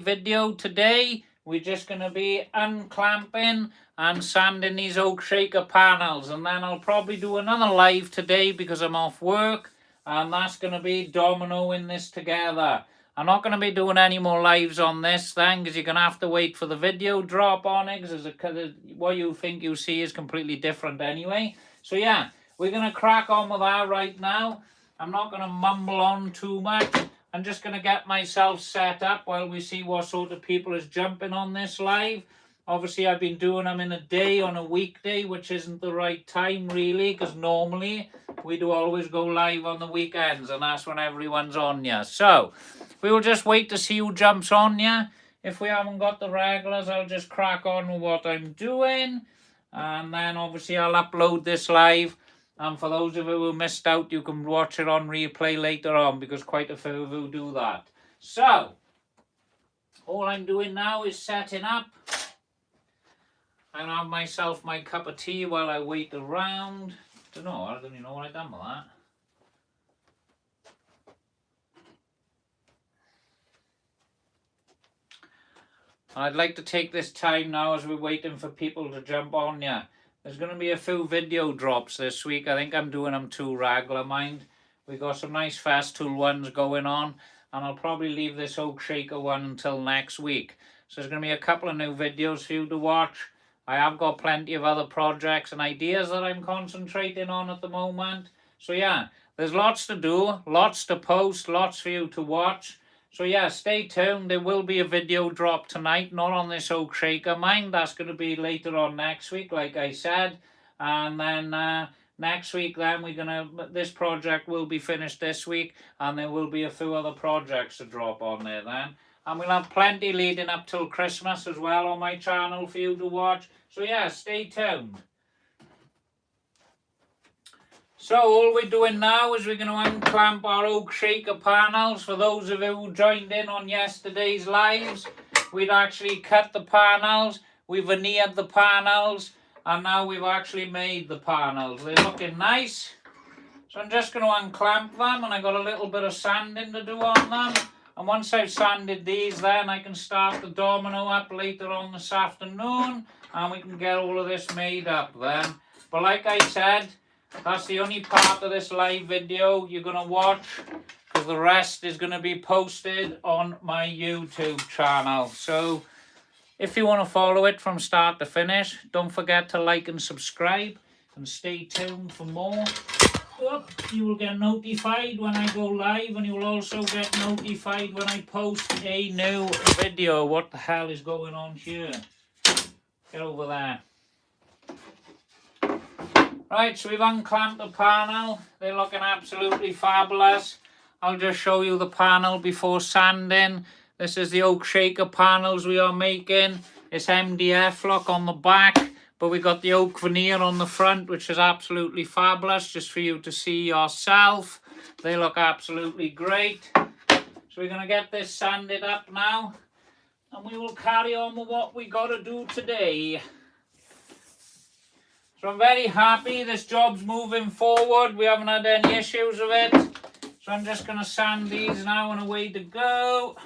video today. We're just going to be unclamping and sanding these oak shaker panels, and then I'll probably do another live today because I'm off work, and that's going to be dominoing this together. I'm not going to be doing any more lives on this then, because you're going to have to wait for the video drop on it, because what you think you see is completely different anyway. So yeah, we're going to crack on with that right now. I'm not going to mumble on too much. I'm just going to get myself set up while we see what sort of people is jumping on this live. Obviously, I've been doing them in a day on a weekday, which isn't the right time really, because normally we do always go live on the weekends, and that's when everyone's on ya. So we will just wait to see who jumps on ya. If we haven't got the regulars, I'll just crack on with what I'm doing, and then obviously I'll upload this live. And for those of you who missed out, you can watch it on replay later on, because quite a few of you do that. So, all I'm doing now is setting up. I'll have myself my cup of tea while I wait around. I don't even know what I've done with that. I'd like to take this time now as we're waiting for people to jump on here. There's going to be a few video drops this week. I think I'm doing them 2 regular, mind. We got some nice Festool ones going on, and I'll probably leave this oak shaker one until next week. So there's going to be a couple of new videos for you to watch. I have got plenty of other projects and ideas that I'm concentrating on at the moment. So yeah, there's lots to do, lots to post, lots for you to watch. So yeah, stay tuned. There will be a video drop tonight, not on this oak shaker, mind. That's going to be later on next week, like I said. And then next week, then this project will be finished this week, and there will be a few other projects to drop on there then. And we'll have plenty leading up till Christmas as well on my channel for you to watch. So yeah, stay tuned. So all we're doing now is we're going to unclamp our oak shaker panels. For those of you who joined in on yesterday's lives, we'd actually cut the panels, we veneered the panels, and now we've actually made the panels. They're looking nice. So I'm just going to unclamp them, and I got a little bit of sanding to do on them. And once I've sanded these, then I can start the domino up later on this afternoon, and we can get all of this made up then. But like I said, that's the only part of this live video you're going to watch, because the rest is going to be posted on my YouTube channel. So if you want to follow it from start to finish, don't forget to like and subscribe, and stay tuned for more. You will get notified when I go live, and you will also get notified when I post a new video. What the hell is going on here? Get over there. Right, so we've unclamped the panel. They're looking absolutely fabulous. I'll just show you the panel before sanding. This is the oak shaker panels we are making. It's MDF look on the back, but we got the oak veneer on the front, which is absolutely fabulous, just for you to see yourself. They look absolutely great. So we're going to get this sanded up now, and we will carry on with what we got to do today. So I'm very happy this job's moving forward. We haven't had any issues with it. So I'm just going to sand these now and away to go.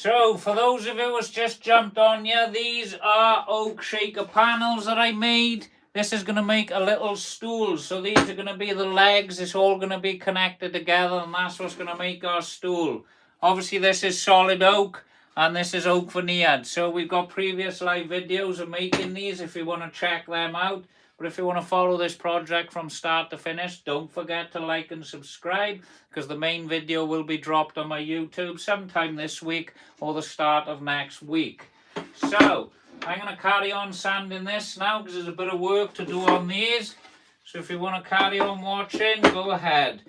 So, for those of you who's just jumped on here, these are oak shaker panels that I made. This is going to make a little stool. So these are going to be the legs. It's all going to be connected together, and that's what's going to make our stool. Obviously, this is solid oak, and this is oak veneered. So we've got previous live videos of making these if you want to check them out. But if you want to follow this project from start to finish, don't forget to like and subscribe, because the main video will be dropped on my YouTube sometime this week or the start of next week. So, I'm going to carry on sanding this now because there's a bit of work to do on these. So if you want to carry on watching, go ahead.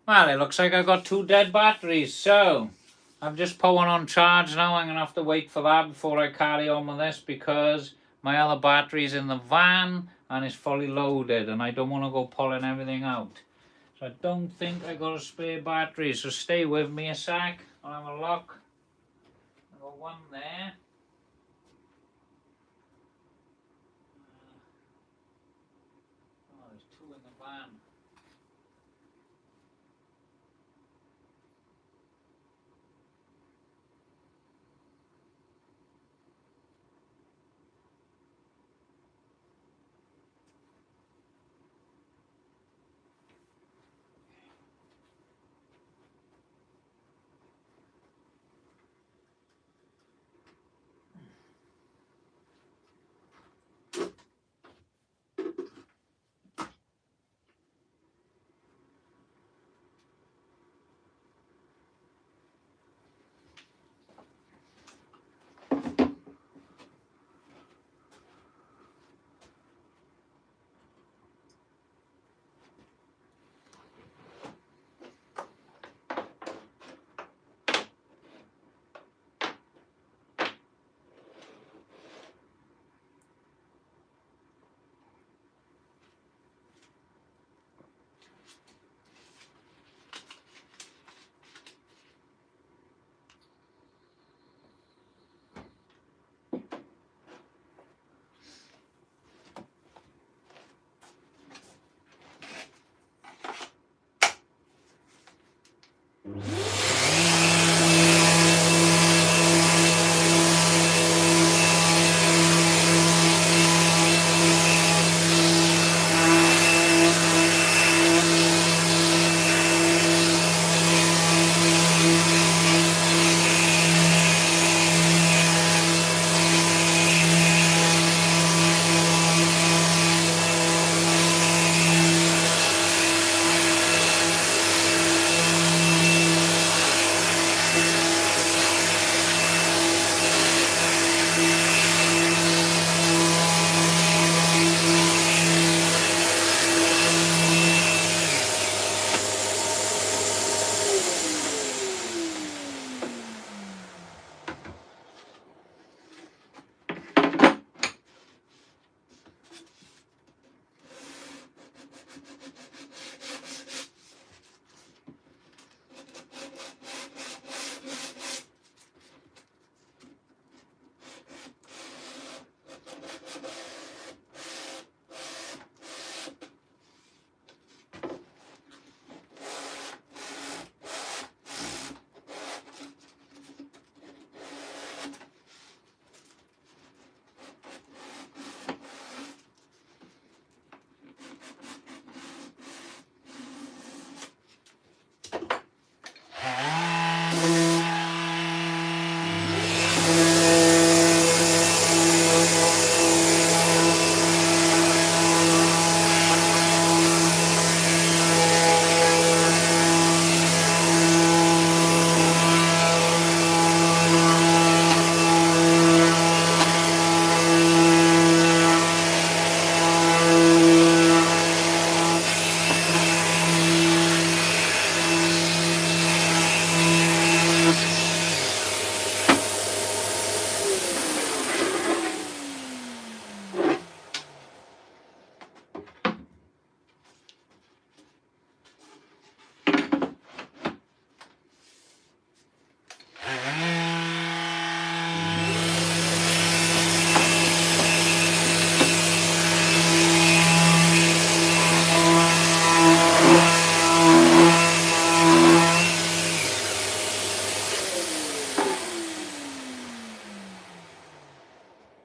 Well, it looks like I got 2 dead batteries, so I've just put one on charge now. I'm going to have to wait for that before I carry on with this because my other battery's in the van and it's fully loaded and I don't want to go pulling everything out. So I don't think I got a spare battery, so stay with me a sec. I'll have a look. I've got one there. Oh, there's 2 in the van.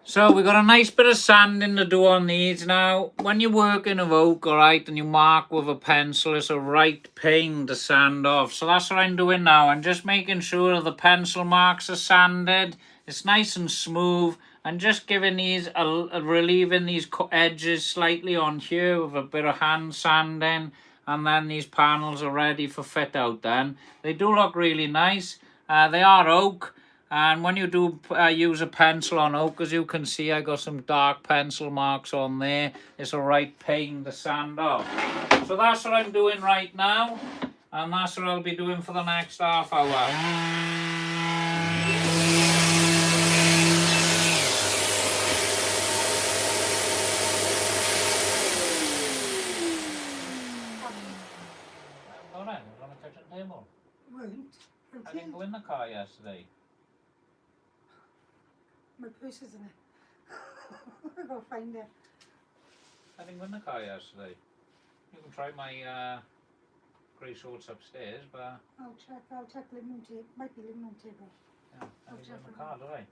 So we got a nice bit of sanding to do on these now. When you're working with oak, alright, and you mark with a pencil, it's a right pain to sand off. So that's what I'm doing now. I'm just making sure the pencil marks are sanded. It's nice and smooth. And just giving these, relieving these edges slightly on here with a bit of hand sanding. And then these panels are ready for fit out then. They do look really nice. They are oak. And when you do use a pencil on oak, as you can see, I got some dark pencil marks on there. It's a right pain to sand off. So that's what I'm doing right now. and that's what I'll be doing for the next half hour. Go then, we're on the kitchen table. Won't. I didn't go in the car yesterday. My purse is in it. I'll go find it. I didn't go in the car yesterday. You can try my grey shorts upstairs, but I'll check living room table. Might be living room table. yeah, I I'll didn't go in check the on car, did I?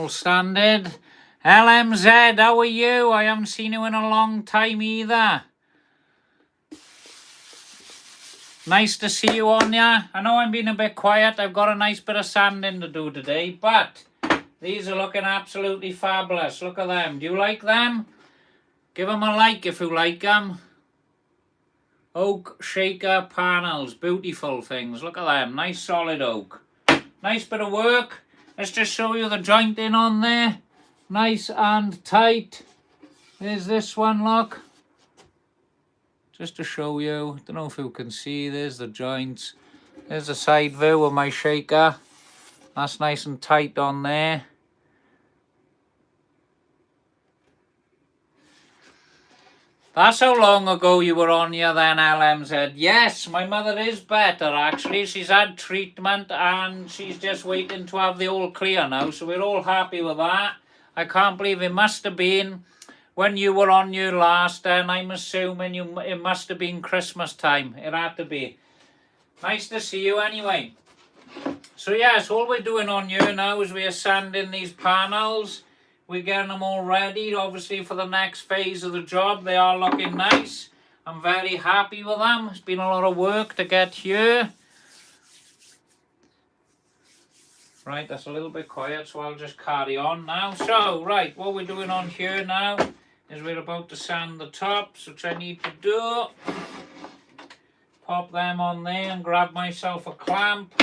all standard. LMZ, how are you? I haven't seen you in a long time either. Nice to see you on ya. I know I'm being a bit quiet. I've got a nice bit of sanding to do today, but these are looking absolutely fabulous. Look at them. Do you like them? Give them a like if you like them. Oak shaker panels. Beautiful things. Look at them. Nice solid oak. Nice bit of work. Let's just show you the jointing on there. Nice and tight. There's this one, look. Just to show you. Don't know if you can see. There's the joints. There's a side view of my shaker. That's nice and tight on there. That's how long ago you were on here then, LMZ. Yes, my mother is better actually. She's had treatment and she's just waiting to have the all clear now. So we're all happy with that. I can't believe it must have been when you were on your last, and I'm assuming it must have been Christmas time. It had to be. Nice to see you anyway. So yes, all we're doing on here now is we're sanding these panels. We're getting them all ready, obviously, for the next phase of the job. They are looking nice. I'm very happy with them. It's been a lot of work to get here. Right, that's a little bit quiet, so I'll just carry on now. So, right, what we're doing on here now is we're about to sand the tops, which I need to do. Pop them on there and grab myself a clamp.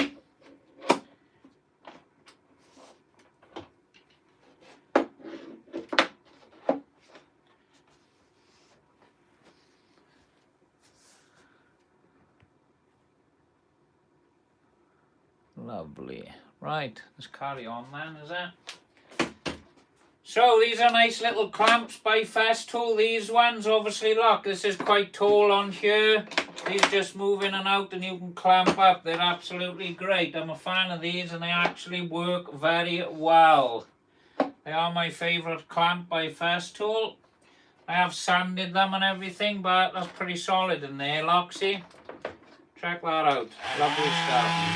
Lovely. Right, let's carry on then, is it? So these are nice little clamps by Festool. These ones, obviously, look, this is quite tall on here. These just move in and out and you can clamp up. They're absolutely great. I'm a fan of these and they actually work very well. They are my favourite clamp by Festool. I have sanded them and everything, but that's pretty solid in there, Loxy. Check that out. Lovely stuff.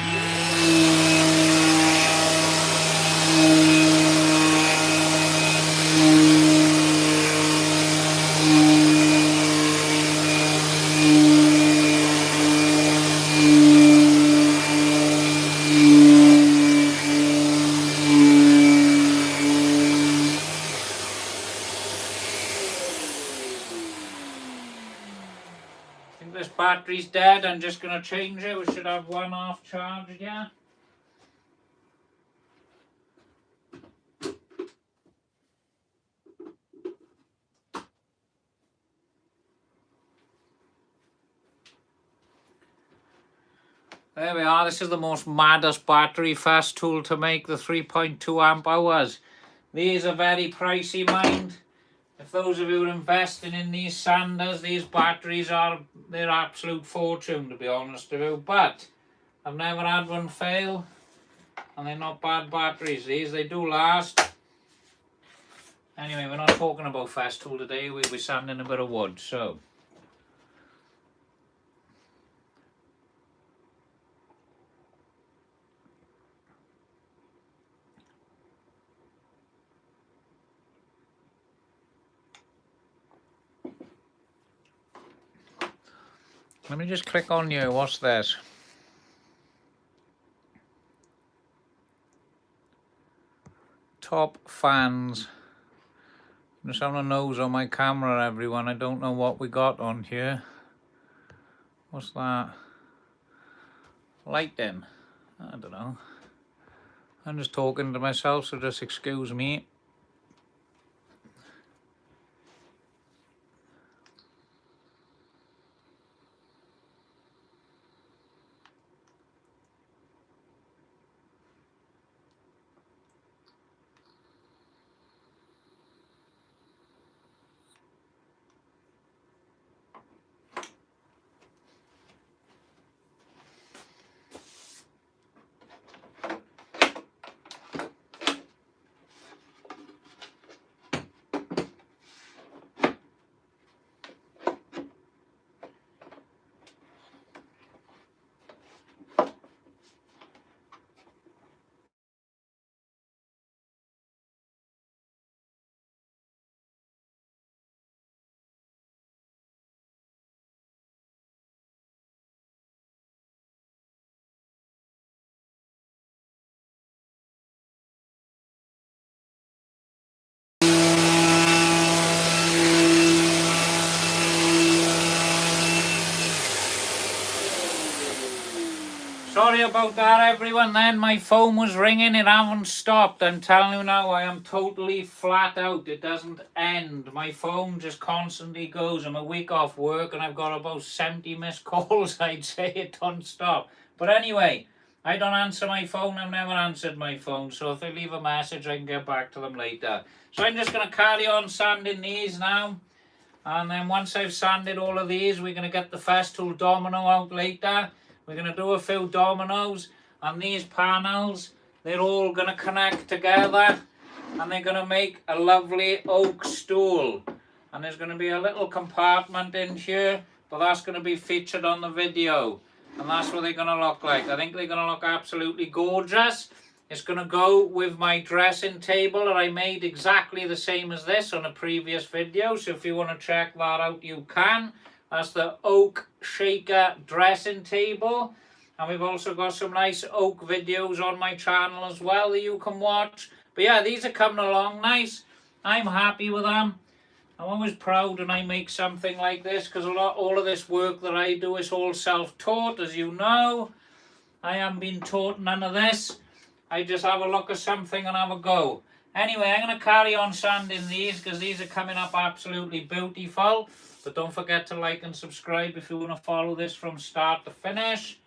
This battery's dead. I'm just going to change it. We should have one half charged, yeah. There we are. This is the most maddest battery Festool to make, the 3.2 amp hours. These are very pricey, mind. If those of you are investing in these sanders, these batteries they're absolute fortune, to be honest with you. But I've never had one fail, and they're not bad batteries. These, they do last. Anyway, we're not talking about Festool today. We'll be sanding a bit of wood, so. Let me just click on you. What's this? Top fans. I'm just having a nose on my camera, everyone. I don't know what we got on here. What's that? Lighting. I don't know. I'm just talking to myself, so just excuse me. Sorry about that, everyone. Then my phone was ringing. It haven't stopped. I'm telling you now, I am totally flat out. It doesn't end. My phone just constantly goes. I'm a week off work and I've got about 70 missed calls. I'd say it don't stop. But anyway, I don't answer my phone. I've never answered my phone. So if they leave a message, I can get back to them later. So I'm just going to carry on sanding these now. And then once I've sanded all of these, we're going to get the Festool domino out later. We're going to do a few dominoes, and these panels, they're all going to connect together, and they're going to make a lovely oak stool. And there's going to be a little compartment in here, but that's going to be featured on the video. And that's what they're going to look like. I think they're going to look absolutely gorgeous. It's going to go with my dressing table that I made exactly the same as this on a previous video. So if you want to check that out, you can. That's the oak shaker dressing table. And we've also got some nice oak videos on my channel as well that you can watch. But yeah, these are coming along nice. I'm happy with them. I'm always proud when I make something like this, because all of this work that I do is all self-taught, as you know. I haven't been taught none of this. I just have a look at something and have a go. Anyway, I'm going to carry on sanding these because these are coming up absolutely beautiful. But don't forget to like and subscribe if you want to follow this from start to finish.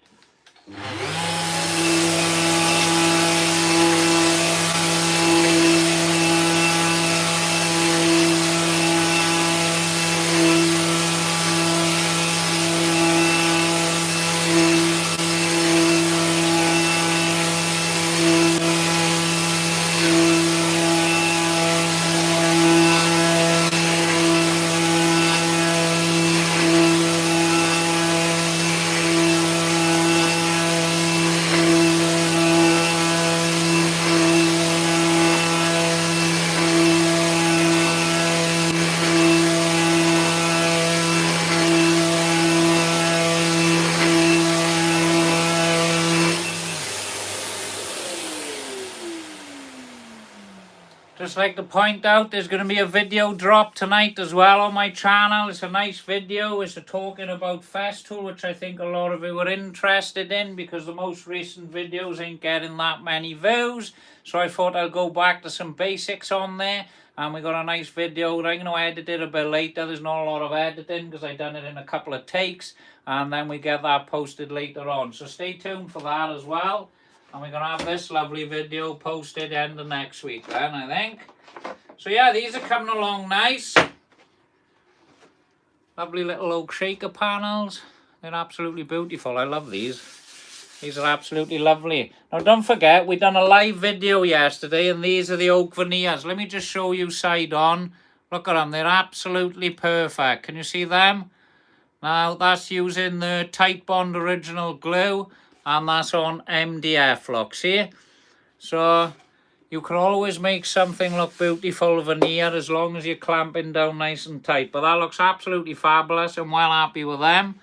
Just like to point out, there's going to be a video drop tonight as well on my channel. It's a nice video. It's talking about Festool, which I think a lot of you are interested in because the most recent videos ain't getting that many views. So I thought I'll go back to some basics on there. And we got a nice video. I'm going to edit it a bit later. There's not a lot of editing because I done it in a couple of takes. And then we get that posted later on. So stay tuned for that as well. And we're going to have this lovely video posted end of next week then, I think. So yeah, these are coming along nice. Lovely little oak shaker panels. They're absolutely beautiful. I love these. These are absolutely lovely. Now don't forget, we done a live video yesterday and these are the oak veneers. Let me just show you side on. Look at them. They're absolutely perfect. Can you see them? Now that's using the Titebond original glue. And that's on MDF, look, see? So you can always make something look beautiful veneer as long as you're clamping down nice and tight. But that looks absolutely fabulous. I'm well happy with them.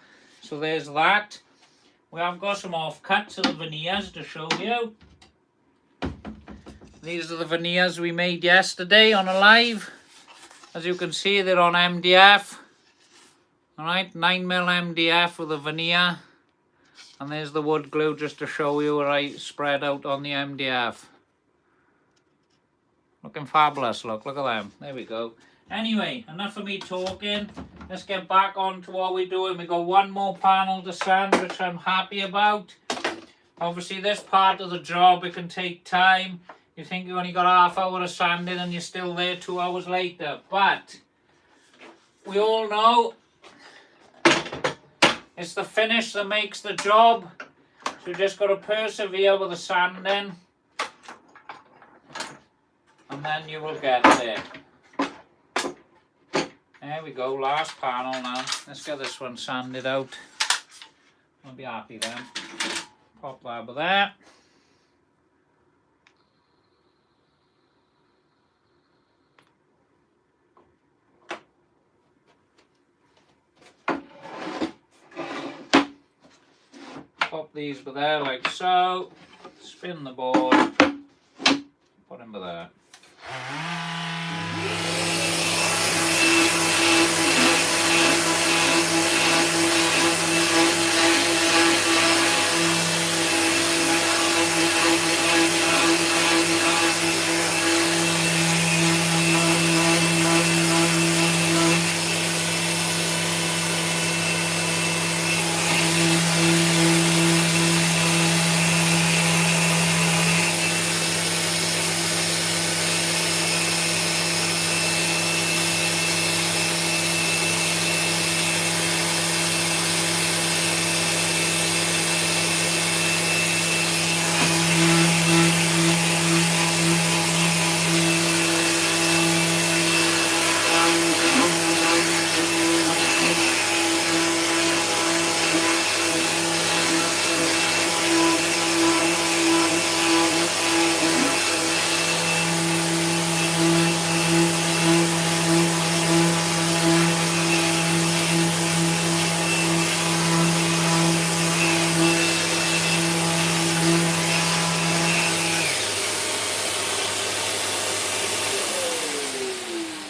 So there's that. We have got some offcuts of the veneers to show you. These are the veneers we made yesterday on a live. As you can see, they're on MDF. Alright, 9mm MDF with a veneer. And there's the wood glue just to show you where I spread out on the MDF. Looking fabulous, look at them. There we go. Anyway, enough of me talking. Let's get back on to what we're doing. We've got one more panel to sand, which I'm happy about. Obviously, this part of the job, it can take time. You think you only got half hour of sanding and you're still there 2 hours later. But we all know it's the finish that makes the job. So you just got to persevere with the sanding. And then you will get there. There we go, last panel now. Let's get this one sanded out. I'll be happy then. Pop that over there. Pop these over there like so. Spin the board. Put them over there.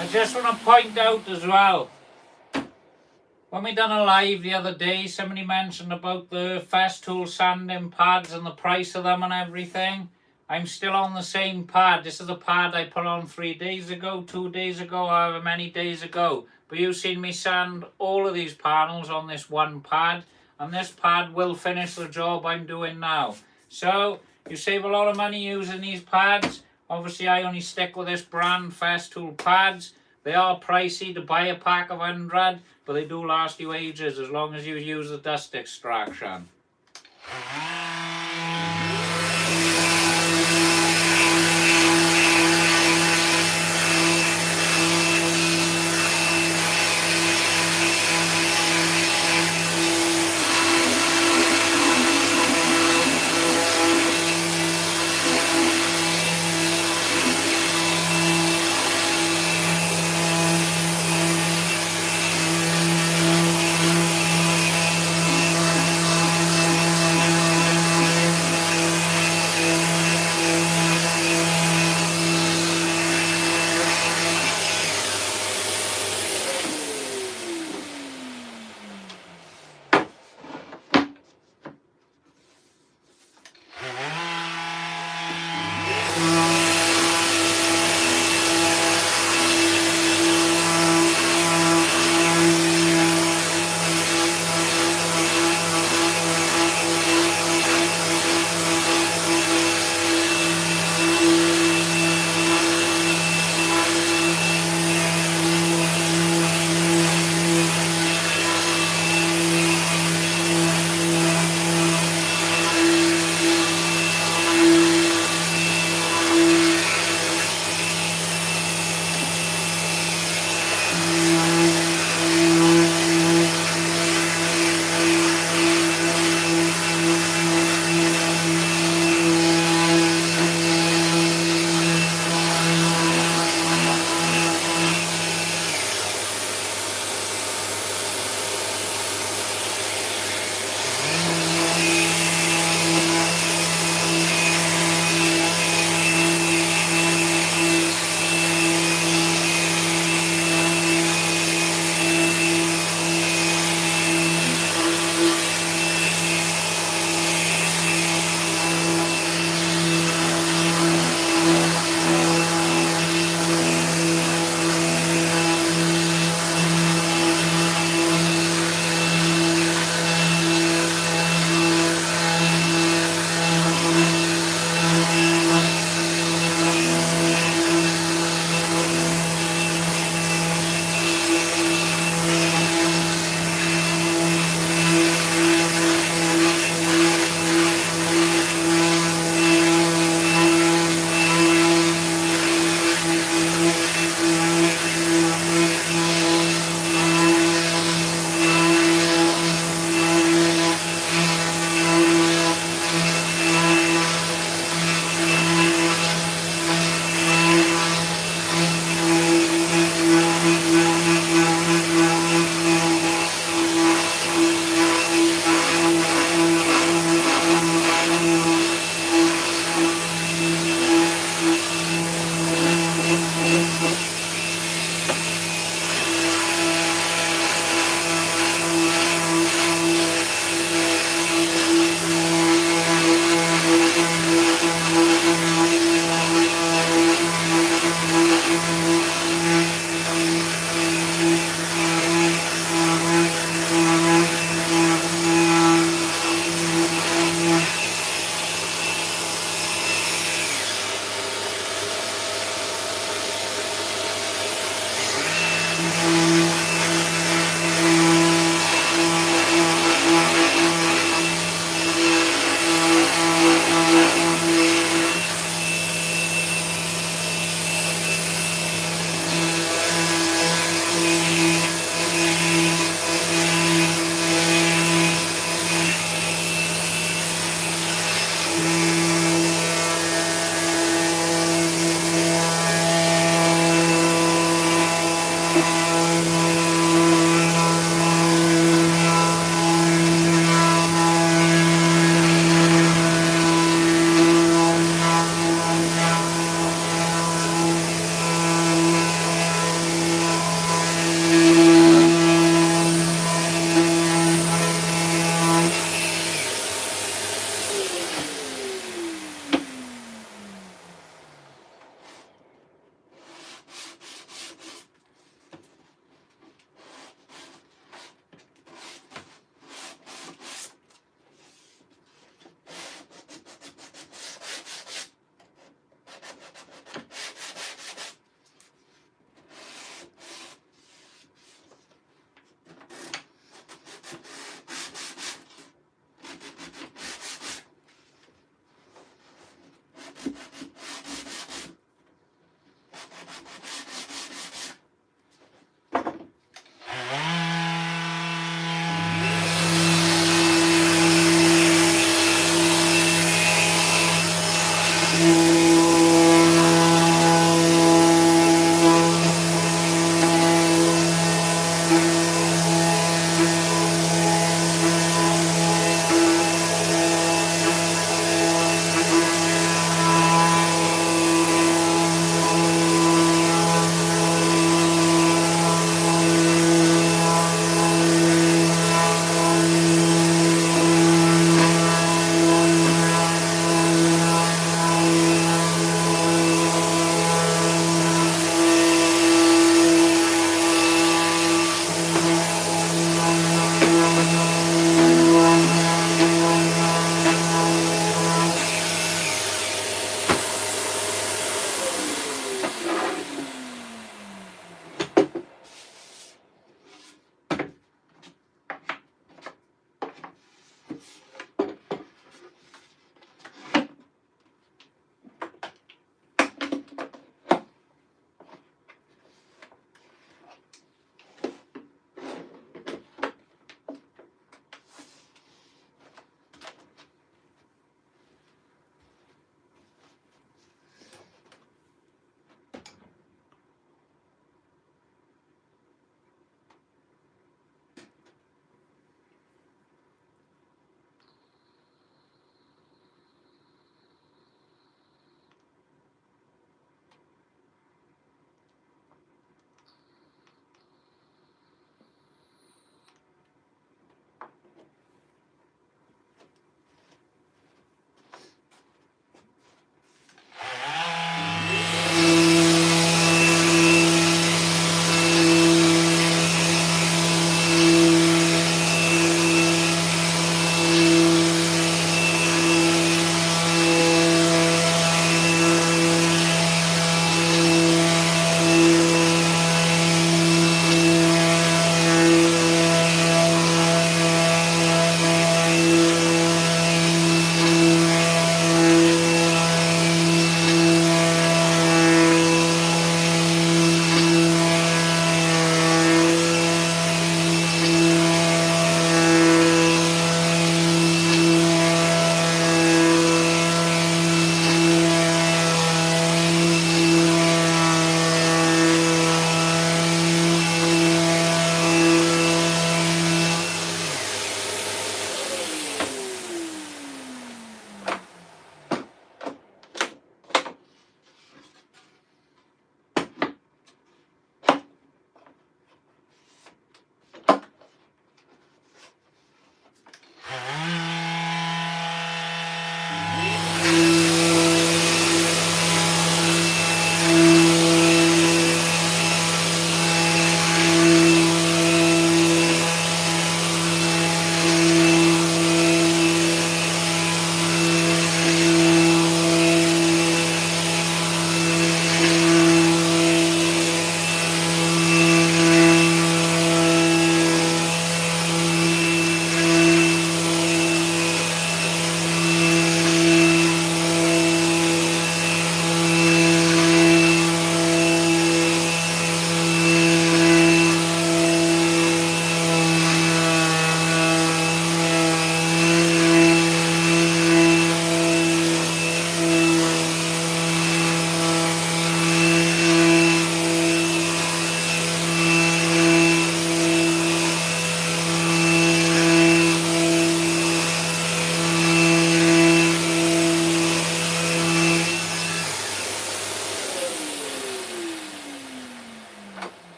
I just want to point out as well, when we done a live the other day, somebody mentioned about the Festool sanding pads and the price of them and everything. I'm still on the same pad. This is a pad I put on 3 days ago, 2 days ago, however many days ago. But you've seen me sand all of these panels on this one pad, and this pad will finish the job I'm doing now. So you save a lot of money using these pads. Obviously I only stick with this brand, Festool pads. They are pricey to buy a pack of 100, but they do last you ages as long as you use the dust extraction.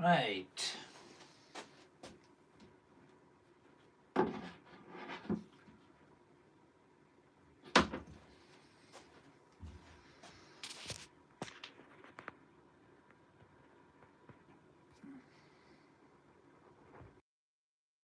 Right.